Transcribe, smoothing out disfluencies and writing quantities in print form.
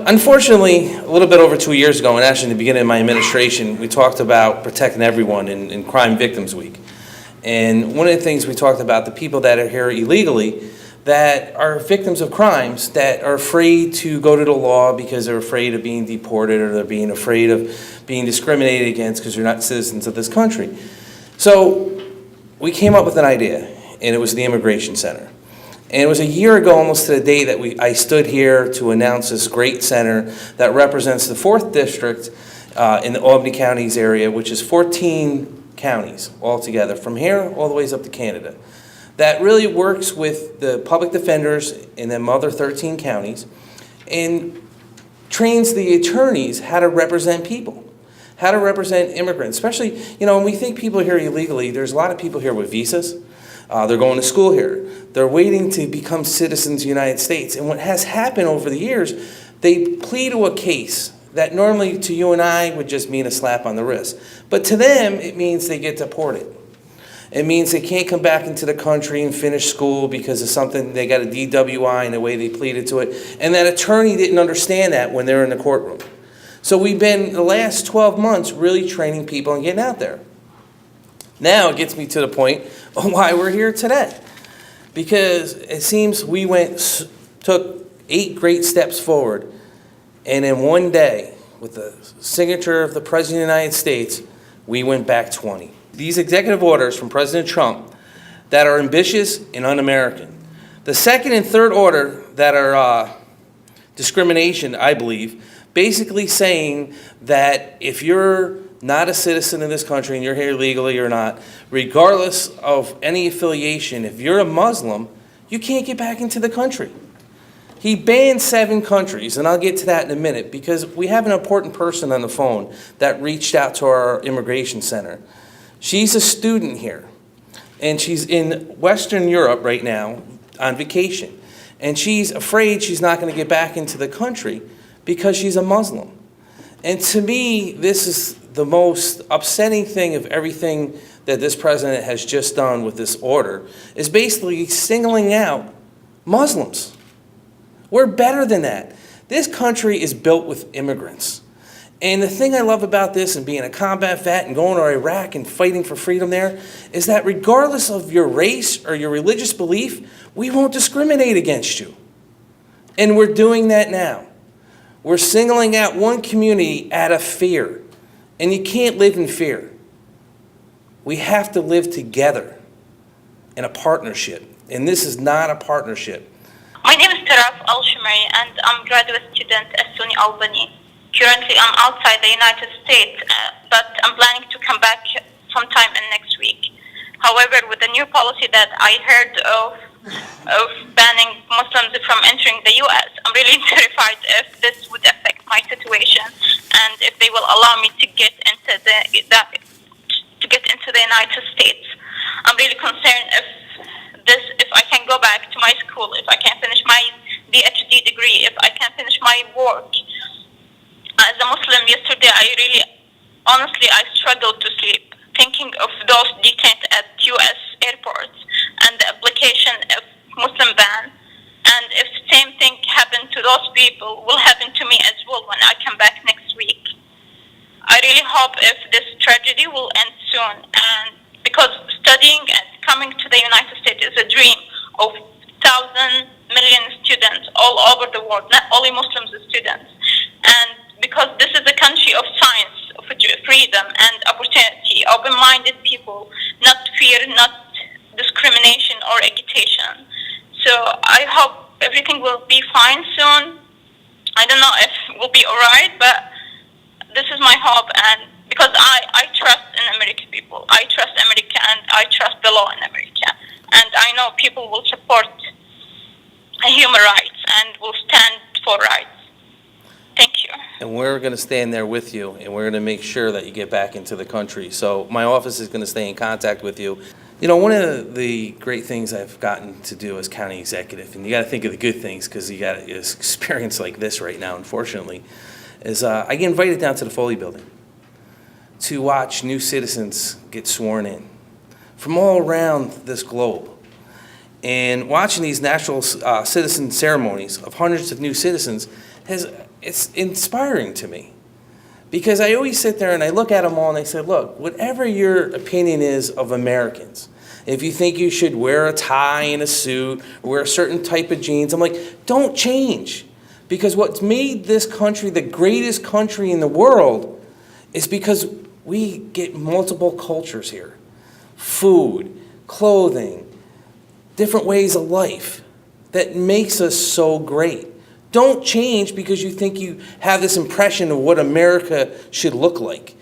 Unfortunately, a little bit over 2 years ago, and actually in the beginning of my administration, we talked about protecting everyone in Crime Victims Week. And one of the things we talked about, the people that are here illegally, that are victims of crimes, that are afraid to go to the law because they're afraid of being deported, or they're being afraid of being discriminated against because they're not citizens of this country. So we came up with an idea, and it was the Immigration Center. And it was a year ago, almost to the day, that I stood here to announce this great center that represents the 4th District in the Albany Counties area, which is 14 counties altogether, from here all the ways up to Canada, that really works with the public defenders in them other 13 counties and trains the attorneys how to represent people, how to represent immigrants. Especially, when we think people are here illegally, there's a lot of people here with visas. They're going to school here. They're waiting to become citizens of the United States. And what has happened over the years, they plead to a case that normally to you and I would just mean a slap on the wrist. But to them, it means they get deported. It means they can't come back into the country and finish school because of something, they got a DWI and the way they pleaded to it. And that attorney didn't understand that when they're in the courtroom. So we've been, the last 12 months, really training people and getting out there. Now it gets me to the point of why we're here today. Because it seems we took 8 great steps forward, and in one day, with the signature of the President of the United States, we went back 20. These executive orders from President Trump that are ambitious and un-American. The second and third order that are discrimination, I believe, basically saying that if you're not a citizen of this country and you're here legally or not, regardless of any affiliation, if you're a Muslim, you can't get back into the country. He banned 7 countries, and I'll get to that in a minute, because we have an important person on the phone that reached out to our immigration center. She's a student here, and she's in Western Europe right now on vacation, and she's afraid she's not going to get back into the country because she's a Muslim. And to me, this is the most upsetting thing of everything that this president has just done with this order, is basically singling out Muslims. We're better than that. This country is built with immigrants. And the thing I love about this, and being a combat vet and going to Iraq and fighting for freedom there, is that regardless of your race or your religious belief, we won't discriminate against you. And we're doing that now. We're singling out one community out of fear. And you can't live in fear. We have to live together in a partnership. And this is not a partnership. My name is Taraf Al-Shumari, and I'm a graduate student at SUNY Albany. Currently, I'm outside the United States, but I'm planning to come back sometime in next week. However, with the new policy that I heard of banning Muslims from entering the U.S., I'm really terrified if this would affect my situation, and if they will allow me to get into the United States. I'm really concerned if I can go back to my school, if I can finish my PhD degree, if I can finish my work. As a Muslim, yesterday honestly, I struggled to sleep, thinking of those detained at U.S. airports and the application of Muslim ban. And if the same thing happened to those people, will happen to me as well when I come back next week. I really hope if this tragedy will end soon, and because studying and coming to the United States is a dream of 1,000 million students all over the world, not only Muslims students. And because this is a country of science, of freedom and opportunity, open-minded people, not fear, not discrimination or agitation. So I hope everything will be fine soon. I don't know if it will be all right, but this is my hope, and because I trust in American people. I trust America, and I trust the law in America. And I know people will support human rights and will stand for rights. Thank you. And we're going to stand there with you, and we're going to make sure that you get back into the country. So my office is going to stay in contact with you. One of the great things I've gotten to do as county executive, and you got to think of the good things because you got this experience like this right now, unfortunately, is I get invited down to the Foley Building to watch new citizens get sworn in from all around this globe. And watching these national citizen ceremonies of hundreds of new citizens has it's inspiring to me. Because I always sit there and I look at them all and I say, look, whatever your opinion is of Americans, if you think you should wear a tie and a suit, or wear a certain type of jeans, I'm like, don't change. Because what's made this country the greatest country in the world is because we get multiple cultures here. Food, clothing, different ways of life that makes us so great. Don't change because you think you have this impression of what America should look like.